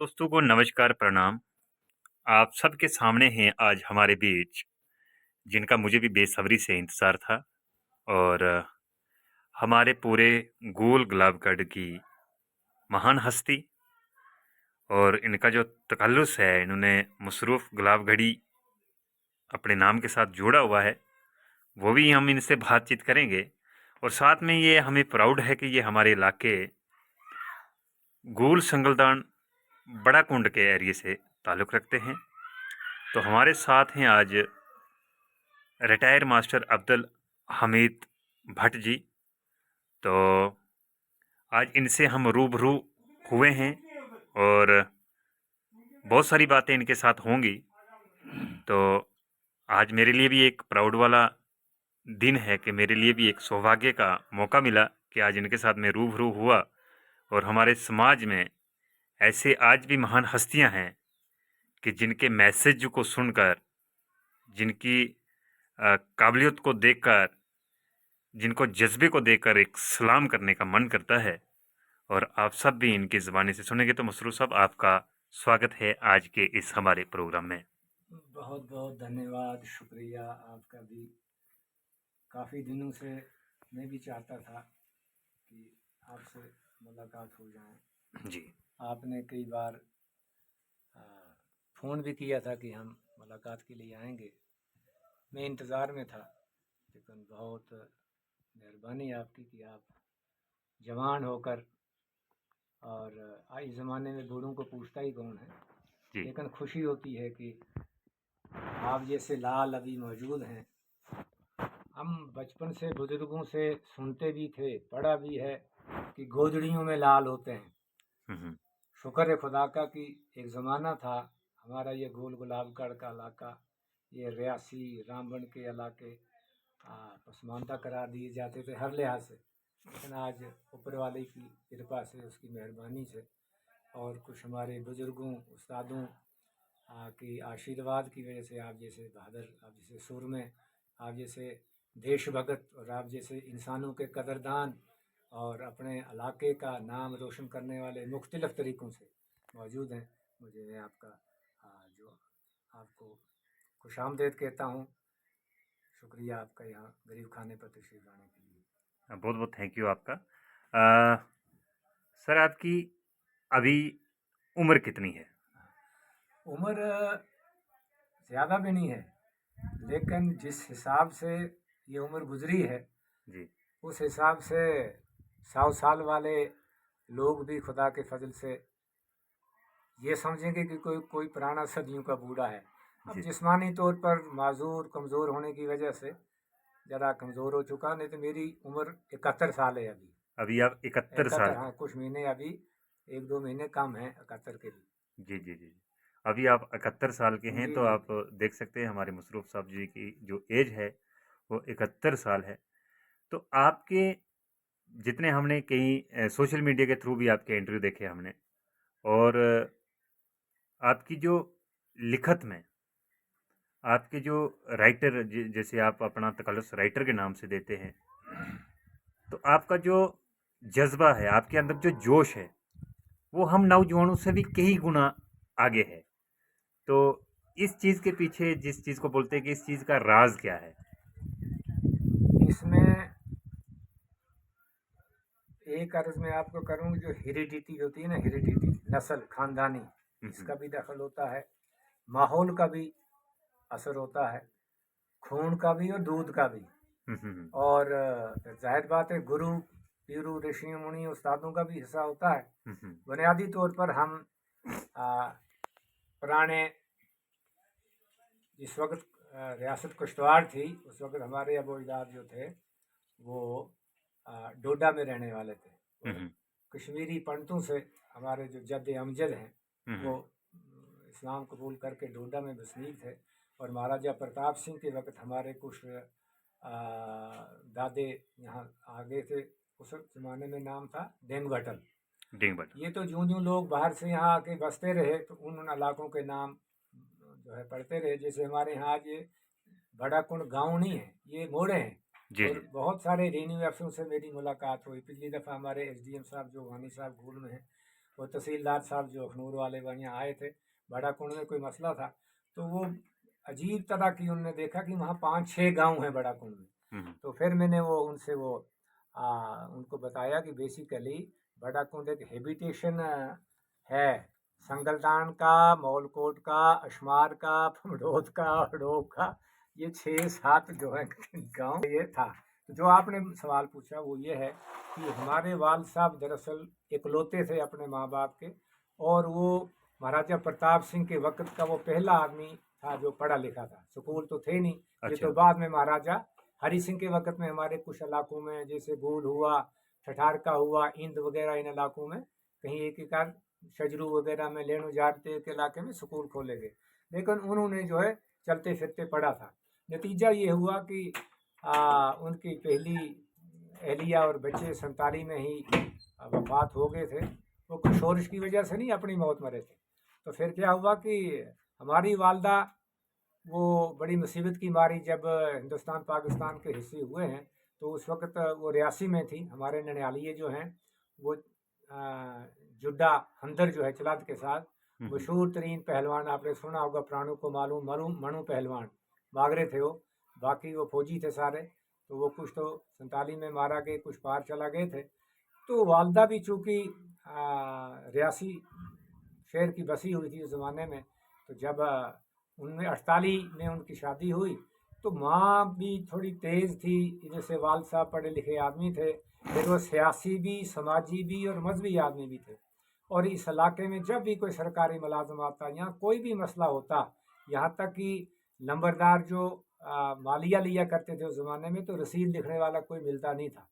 दोस्तों को नमस्कार प्रणाम। आप सबके सामने हैं आज हमारे बीच जिनका मुझे भी बेसब्री से इंतज़ार था और हमारे पूरे गोल गुलाबगढ़ की महान हस्ती और इनका जो तखल्लुस है, इन्होंने मसरूफ़ गुलाबगढ़ी अपने नाम के साथ जोड़ा हुआ है, वो भी हम इनसे बातचीत करेंगे। और साथ में ये हमें प्राउड है कि ये हमारे इलाके गोल संगलदान बड़ा कुंड के एरिए से ताल्लुक़ रखते हैं। तो हमारे साथ हैं आज रिटायर मास्टर अब्दुल हमीद भट्ट जी। तो आज इनसे हम रूबरू हुए हैं और बहुत सारी बातें इनके साथ होंगी। तो आज मेरे लिए भी एक प्राउड वाला दिन है कि मेरे लिए भी एक सौभाग्य का मौका मिला कि आज इनके साथ मैं रूबरू हुआ। और हमारे समाज में ऐसे आज भी महान हस्तियां हैं कि जिनके मैसेज को सुनकर, जिनकी काबिलियत को देखकर, जिनको जज्बे को देखकर एक सलाम करने का मन करता है। और आप सब भी इनकी ज़बानी से सुनेंगे। तो मसरूफ़ साहब, आपका स्वागत है आज के इस हमारे प्रोग्राम में। बहुत बहुत धन्यवाद, शुक्रिया आपका भी। काफ़ी दिनों से मैं भी चाहता था कि आपसे मुलाकात हो जाए। जी आपने कई बार फ़ोन भी किया था कि हम मुलाकात के लिए आएंगे। मैं इंतज़ार में था, लेकिन बहुत मेहरबानी आपकी कि आप जवान होकर, और इस ज़माने में बूढ़ों को पूछता ही कौन है, जी लेकिन खुशी होती है कि आप जैसे लाल अभी मौजूद हैं। हम बचपन से बुजुर्गों से सुनते भी थे, पढ़ा भी है कि गोदड़ियों में लाल होते हैं। हम्म शुक्र है खुदा का कि एक ज़माना था हमारा ये गोल गुलाबगढ़ का इलाका, ये रियासी रामबन के इलाके पसमानदा करार दिए जाते थे हर लिहाज से। लेकिन आज ऊपर वाले की कृपा से, उसकी मेहरबानी से, और कुछ हमारे बुजुर्गों उस्तादों की आशीर्वाद की वजह से, आप जैसे बहादुर, आप जैसे सूरमे, आप जैसे देशभगत, और आप जैसे इंसानों के कदरदान और अपने इलाके का नाम रोशन करने वाले मुख्तलिफ़ तरीक़ों से मौजूद हैं। मुझे मैं आपका जो आपको खुशामदीद कहता हूँ। शुक्रिया आपका यहाँ गरीब खाने पर तशरीफ़ लाने के लिए। बहुत बहुत थैंक यू आपका। अ, सर, आपकी अभी उम्र कितनी है? उम्र ज़्यादा भी नहीं है, लेकिन जिस हिसाब से ये उम्र गुजरी है, जी उस हिसाब से 100 साल वाले लोग भी खुदा के फजल से ये समझेंगे कि कोई कोई पुराना सदियों का बूढ़ा है। अब जी जिस्मानी तौर पर माजूर कमज़ोर होने की वजह से ज़रा कमज़ोर हो चुका, नहीं तो मेरी उम्र 71 साल है अभी। अभी आप 71 साल 71, हाँ, के? कुछ महीने अभी, 1-2 महीने कम हैं 71 के भी। जी जी जी। अभी आप 71 साल के हैं, जी तो जी आप जी। देख सकते हैं हमारे मसरूफ़ साहब जी की जो एज है वो 71 साल है। तो आपके जितने हमने कई सोशल मीडिया के थ्रू भी आपके इंटरव्यू देखे हमने, और आपकी जो लिखत में, आपके जो राइटर, जैसे आप अपना तकल्लुस राइटर के नाम से देते हैं, तो आपका जो जज्बा है, आपके अंदर जो जोश है, वो हम नौजवानों से भी कई गुना आगे है। तो इस चीज़ के पीछे, जिस चीज़ को बोलते हैं कि इस चीज़ का राज क्या है? इसमें एक अर्ज़ मैं आपको करूँ, जो हेरिडिटी होती है ना, हेरिडिटी, नस्ल, ख़ानदानी, हम्म इसका भी दखल होता है। माहौल का भी असर होता है, खून का भी और दूध का भी। हम्म और ज़ाहिर बात है, गुरु पीरू ऋषि मुनि उस्तादों का भी हिस्सा होता है। हम्म बुनियादी तौर पर हम आ, पुराने, जिस वक्त रियासत कुश्तवाड़ थी, उस वक्त हमारे अबू अजदाद जो थे वो डोडा में रहने वाले थे। और हम्म कश्मीरी पंडितों से हमारे जो जद अमजद हैं, वो हम्म इस्लाम कबूल करके डोडा में बसनीक थे। और महाराजा प्रताप सिंह के वक्त हमारे कुछ दादे यहाँ आ गए थे। उस ज़माने में नाम था डेंग बटल। डिंग बटन। ये तो जूं जूं लोग बाहर से यहाँ आके बसते रहे, तो उन इलाकों के नाम जो है पढ़ते रहे। जैसे हमारे यहाँ आज ये बड़ा कुंड गाँव नहीं है, ये मोड़े हैं। जी और जी। बहुत सारे रेन्यू अफसरों से मेरी मुलाकात हुई। पिछली दफ़ा हमारे एसडीएम साहब जो वानी साहब गोल में हैं, वो तहसीलदार साहब जो अखनूर वाले वहाँ यहाँ आए थे, बड़ा कुंड में कोई मसला था, तो वो अजीब तरह की उन्होंने देखा कि वहाँ 5-6 गांव हैं बड़ा कुंड में। तो फिर मैंने वो उनसे वो उनको बताया कि बेसिकली बड़ा कुंड एक हैबिटेशन है, संगलदान का, मौलकोट का, अशमार का, फमडोद का, हड़ोग का, ये 6-7 जो है गांव ये था। तो जो आपने सवाल पूछा वो ये है कि हमारे वाल साहब दरअसल इकलौते थे अपने माँ बाप के, और वो महाराजा प्रताप सिंह के वक्त का वो पहला आदमी था जो पढ़ा लिखा था। स्कूल तो थे नहीं, ये अच्छा। तो बाद में महाराजा हरि सिंह के वक्त में हमारे कुछ इलाकों में, जैसे गोल हुआ, ठठारका हुआ, इंद वगैरह, इन इलाकों में कहीं एक एक आध शजरू वगैरह में, लेणू जाते के इलाके में स्कूल खोले गए, लेकिन उन्होंने जो है चलते फिरते पढ़ा था। नतीजा ये हुआ कि उनकी पहली एहलिया और बच्चे 47 में ही वफात हो गए थे। वो कुछ शोरश की वजह से नहीं, अपनी मौत मरे थे। तो फिर क्या हुआ कि हमारी वालदा वो बड़ी मुसीबत की मारी जब हिंदुस्तान पाकिस्तान के हिस्से हुए हैं, तो उस वक्त वो रियासी में थी। हमारे ननिहालिये जो हैं वो जुड्डा हंदर जो है चलाद के साथ मशहूर तरीन पहलवान, आपने सुना होगा, प्राणों को मालूम, मनु पहलवान बागरे थे वो, बाकी वो फौजी थे सारे। तो वो कुछ तो 47 में मारा गए, कुछ पार चला गए थे। तो वालदा भी चूँकि रियासी शहर की बसी हुई थी उस ज़माने में, तो जब 1948 में उनकी शादी हुई, तो माँ भी थोड़ी तेज़ थी, जैसे वाल साहब पढ़े लिखे आदमी थे, फिर वो सियासी भी, समाजी भी और मजहबी आदमी भी थे। और इस इलाके में जब भी कोई सरकारी मुलाजम आता, यहाँ कोई भी मसला होता, यहाँ तक कि नंबरदार जो मालिया लिया करते थे उस ज़माने में, तो रसीद लिखने वाला कोई मिलता नहीं था।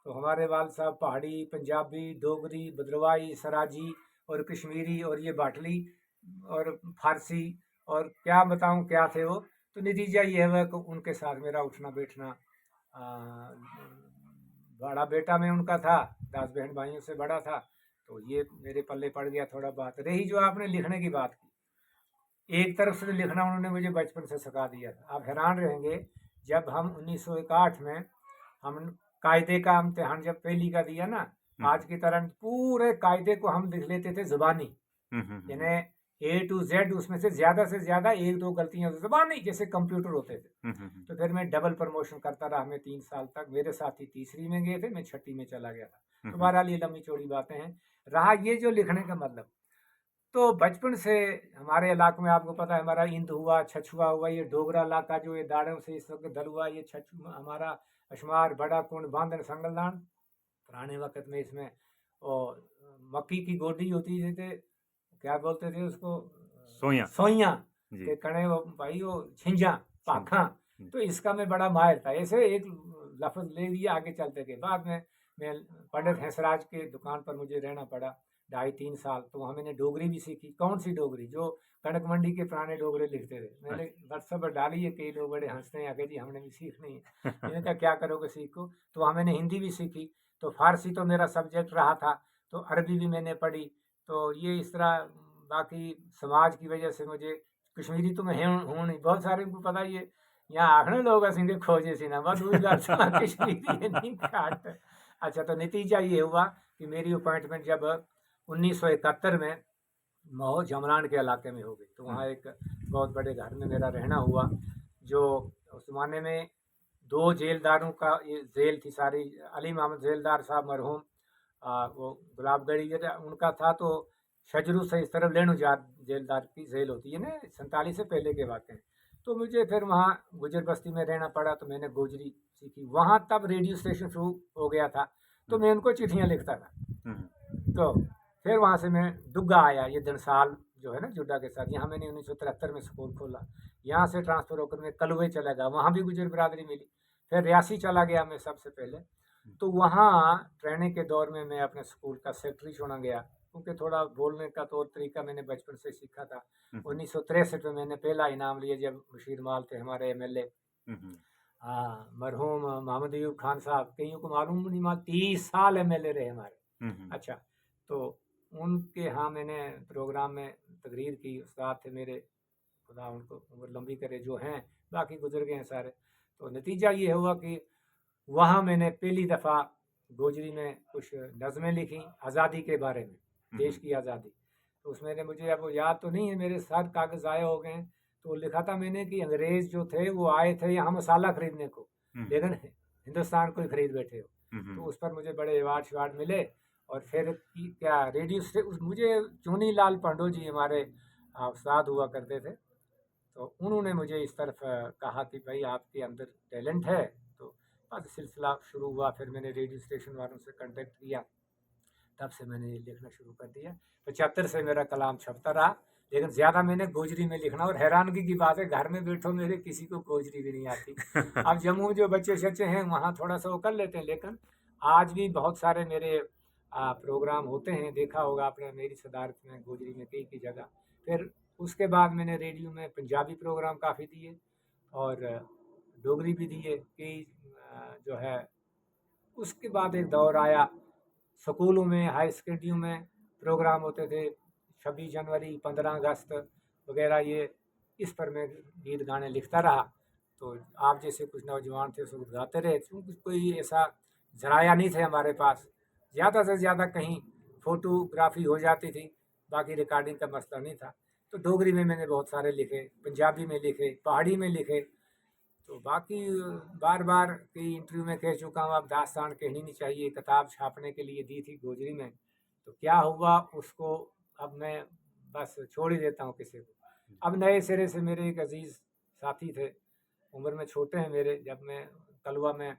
तो हमारे वाल साहब पहाड़ी, पंजाबी, डोगरी, भद्रवाही, सराजी और कश्मीरी और ये बाटली और फारसी और क्या बताऊं क्या थे वो। तो नतीजा ये है कि उनके साथ मेरा उठना बैठना, बड़ा बेटा मैं उनका था, 10 बहन भाइयों से बड़ा था, तो ये मेरे पल्ले पड़ गया थोड़ा बात। रही जो आपने लिखने की बात की, एक तरफ से लिखना उन्होंने मुझे बचपन से सिखा दिया था। आप हैरान रहेंगे, जब हम 1961 में हम कायदे का इम्तिहान जब पहली का दिया ना, आज की तरह पूरे कायदे को हम लिख लेते थे जुबानी, यानी A to Z, उसमें से ज्यादा 1-2 गलतियां जुबानी, जैसे कंप्यूटर होते थे। तो फिर मैं डबल प्रमोशन करता रहा, मैं 3 साल तक, मेरे साथी तीसरी में गए थे, मैं छठी में चला गया था। तो बहरहाल ये लंबी चौड़ी बातें हैं। रहा ये जो लिखने का मतलब, तो बचपन से हमारे इलाके में आपको पता है, हमारा इंद हुआ, छछुआ हुआ, ये डोगरा इलाका जो ये दाड़ों से इस वक्त दल हुआ, ये छछू हमारा अशमार, बड़ा कुंड, बांधन, संगलदान। पुराने वक्त में इसमें और मक्की की गोडी होती थी, क्या बोलते थे उसको, सोइयां। सोइयां जी। के कणे, वो भाई वो छिंजा पाखा। तो इसका मैं बड़ा माहिर था, ऐसे एक लफ्ज ले लिया, आगे चलते गए। बाद में मैं पंडित हंसराज के दुकान पर मुझे रहना पड़ा 2.5-3 साल, तो वहाँ मैंने डोगरी भी सीखी। कौन सी डोगरी, जो कनक मंडी के पुराने डोगरे लिखते थे। मैंने व्हाट्सएप पर डाली है, कई लोग बड़े हंसते हैं, आगे जी हमने भी सीखनी है। मैंने कहा क्या करोगे, सीखो। तो वहाँ मैंने हिंदी भी सीखी। तो फारसी तो मेरा सब्जेक्ट रहा था, तो अरबी भी मैंने पढ़ी। तो ये इस तरह, बाकी समाज की वजह से मुझे कश्मीरी तो मैं हूँ नहीं, बहुत सारे को पता ही है, यहाँ आखने लोग असेंगे खोजे सी ना, बस वही गल कश्मीरी नहीं काट। अच्छा, तो नतीजा ये हुआ कि मेरी अपॉइंटमेंट जब 1971 में महो जमरान के इलाके में हो गई, तो वहाँ एक बहुत बड़े घर में मेरा रहना हुआ। जो उस ज़माने में 2 जेलदारों का ये जेल थी सारी, अली मोहम्मद जेलदार साहब मरहूम, वो गुलाबगढ़ी उनका था। तो शजरू से इस तरफ लेणू जेलदार की जेल होती है ना, 47 से पहले के वाक़े हैं। तो मुझे फिर वहाँ गुजर बस्ती में रहना पड़ा, तो मैंने गोजरी सीखी। वहाँ तब रेडियो स्टेशन शुरू हो गया था, तो मैं उनको चिट्ठियाँ लिखता था। तो फिर वहाँ से मैं दुग्गा आया, ये दनसाल जो है ना जुड्डा के साथ, यहाँ मैंने 1973 में स्कूल खोला। यहाँ से ट्रांसफ़र होकर मैं कलवे चला गया, वहाँ भी गुजर बिरादरी मिली। फिर रियासी चला गया मैं सबसे पहले, तो वहाँ ट्रेनिंग के दौर में मैं अपने स्कूल का सेक्रेटरी चुना गया, क्योंकि थोड़ा बोलने का तौर तरीका मैंने बचपन से सीखा था। 1963 में मैंने पहला इनाम लिया, जब बशीर माल थे हमारे MLA, मरहूम मोहम्मद अयूब खान साहब, कईयों को मालूम नहीं, 30 साल MLA रहे हमारे। अच्छा, तो उनके यहाँ मैंने प्रोग्राम में तकरीर की, उस्ताद थे मेरे, खुदा उनको उम्र लंबी करे, जो हैं बाकी गुजर गए हैं सारे। तो नतीजा ये हुआ कि वहाँ मैंने पहली दफ़ा गोजरी में कुछ नज़में लिखी आज़ादी के बारे में। देश की आज़ादी। तो उसमें ने मुझे अब याद तो नहीं है, मेरे साथ कागज़ ज़ाया हो गए हैं। तो लिखा था मैंने कि अंग्रेज़ जो थे वो आए थे यहाँ मसाला खरीदने को, लेकिन हिंदुस्तान को ही खरीद बैठे हो। तो उस पर मुझे बड़े अवार्ड शवार्ड मिले। और फिर क्या रेडियो से मुझे चुनी लाल पांडो जी हमारे उस्ताद हुआ करते थे। तो उन्होंने मुझे इस तरफ कहा कि भाई आपके अंदर टैलेंट है। तो बस सिलसिला शुरू हुआ। फिर मैंने रेडियो स्टेशन वालों से कांटेक्ट किया, तब से मैंने ये लिखना शुरू कर दिया। 75 से मेरा कलाम छपता रहा, लेकिन ज़्यादा मैंने गोजरी में लिखना। और हैरानगी की बात है, घर में बैठो मेरे किसी को गोजरी भी नहीं आती। अब जम्मू जो बच्चे शच्चे हैं वहाँ थोड़ा सा वो कर लेते हैं, लेकिन आज भी बहुत सारे मेरे प्रोग्राम होते हैं। देखा होगा आपने मेरी सदारत में गोजरी में कई की जगह। फिर उसके बाद मैंने रेडियो में पंजाबी प्रोग्राम काफ़ी दिए और डोगरी भी दिए कई जो है। उसके बाद एक दौर आया, स्कूलों में हाई सेकेंडरियों में प्रोग्राम होते थे, 26 जनवरी 15 अगस्त वगैरह। ये इस पर मैं गीत गाने लिखता रहा। तो आप जैसे कुछ नौजवान थे उसको गाते रहे, क्योंकि कोई ऐसा जराया नहीं थे हमारे पास। ज़्यादा से ज़्यादा कहीं फ़ोटोग्राफी हो जाती थी, बाकी रिकॉर्डिंग का मसला नहीं था। तो डोगरी में मैंने बहुत सारे लिखे, पंजाबी में लिखे, पहाड़ी में लिखे। तो बाकी बार बार कई इंटरव्यू में कह चुका हूँ, अब दास्तान कहनी नहीं चाहिए। किताब छापने के लिए दी थी गोजरी में, तो क्या हुआ उसको अब मैं बस छोड़ ही देता हूँ किसी को। अब नए सिरे से मेरे एक अजीज़ साथी थे, उम्र में छोटे हैं मेरे। जब मैं कलवा में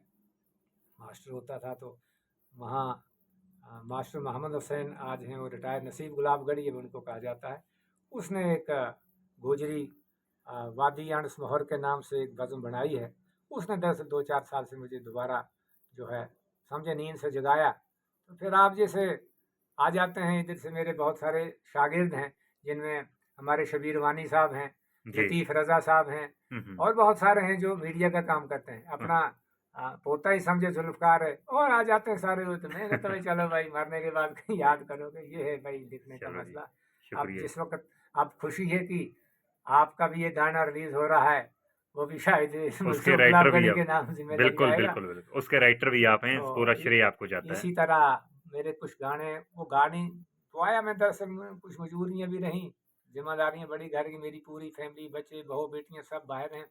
मास्टर होता था तो वहाँ मास्टर मोहम्मद हुसैन आज हैं, वो रिटायर, नसीब गुलाबगढ़ी अब उनको कहा जाता है। उसने एक गोजरी वादी अनस मोहर के नाम से एक बज़म बनाई है। उसने 2-4 साल से मुझे दोबारा जो है समझे नींद से जगाया। तो फिर आप जैसे आ जाते हैं इधर से। मेरे बहुत सारे शागिर्द हैं, जिनमें हमारे शबीर वानी साहब हैं, जी। लतीफ़ रज़ा साहब हैं, और बहुत सारे हैं जो मीडिया का काम करते हैं। अपना पोता ही समझे जुल्फ़कार है, और आ जाते हैं सारे वो। तो मैं कहता भाई चलो भाई, मरने के बाद कहीं याद करोगे। ये है भाई लिखने का चलो जी, मसला। अब शुक्रिया। जिस वक़्त अब खुशी है कि आपका भी ये गाना रिलीज़ हो रहा है, वो भी शायद उसके मुल्क राइटर भी गुलाबगढ़ी के आप, नाम से में लग बिल्कुल जाएगा। बिल्कुल बिल्कुल, उसके राइटर भी आप हैं, पूरा तो श्रेय आपको जाता है। इसी तरह मेरे कुछ गाने, वो गाने तो आया मैं दरअसल में, कुछ मजबूरियाँ भी रहीं, जिम्मेदारियाँ बड़ी घर की। मेरी पूरी फैमिली, बच्चे बहू बेटियाँ सब बाहर हैं।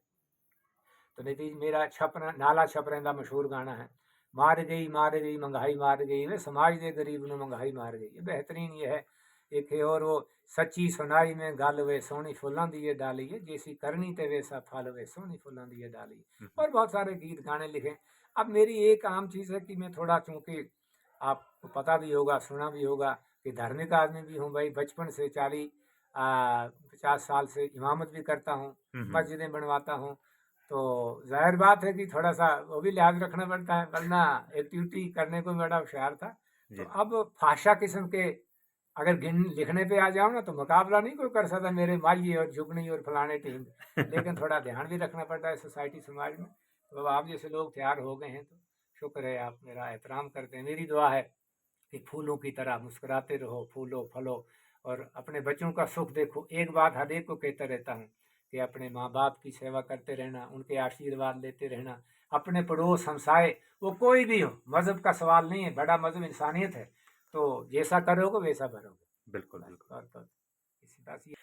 तो नतीज मेरा छपना नाला छपरें मशहूर गाना है, मार गई महंगाई मार गई वे समाज दे गरीब ने महंगाई मार गई। ये बेहतरीन ये है। एक है और वो, सच्ची सुनाई में गल वे सोहनी फुल्लां दी ये डाली है, जैसी करनी ते वैसा फल वे सोहनी फुल्लां दी ये डाली। और बहुत सारे गीत गाने लिखे। अब मेरी एक आम चीज़ है कि मैं थोड़ा, चूँकि आपको पता भी होगा सुना भी होगा कि धार्मिक आदमी भी हूँ भाई। बचपन से 50 साल से इमामत भी करता हूँ, मस्जिदें बनवाता हूँ। तो जाहिर बात है कि थोड़ा सा वो भी लिहाज रखना पड़ता है, वरना एक्टिविटी करने को बड़ा होशियार था। तो जी। अब फाशा किस्म के अगर गिन लिखने पे आ जाओ ना, तो मुकाबला नहीं कोई कर सकता मेरे माइये और जुगनी और फलाने टीम। लेकिन थोड़ा ध्यान भी रखना पड़ता है सोसाइटी समाज में। तो अब आप जैसे लोग तैयार हो गए हैं, तो शुक्र है, आप मेरा एहतराम करते हैं। मेरी दुआ है कि फूलों की तरह मुस्कुराते रहो, फूलो फलो, और अपने बच्चों का सुख देखो। एक बात हर एक को कहता रहता हूँ कि अपने माँ बाप की सेवा करते रहना, उनके आशीर्वाद लेते रहना। अपने पड़ोस हमसाए, वो कोई भी हो, मज़हब का सवाल नहीं है, बड़ा मज़हब इंसानियत है। तो जैसा करोगे वैसा भरोगे। बिल्कुल बस बिल्कुल। और तो इसी बात ये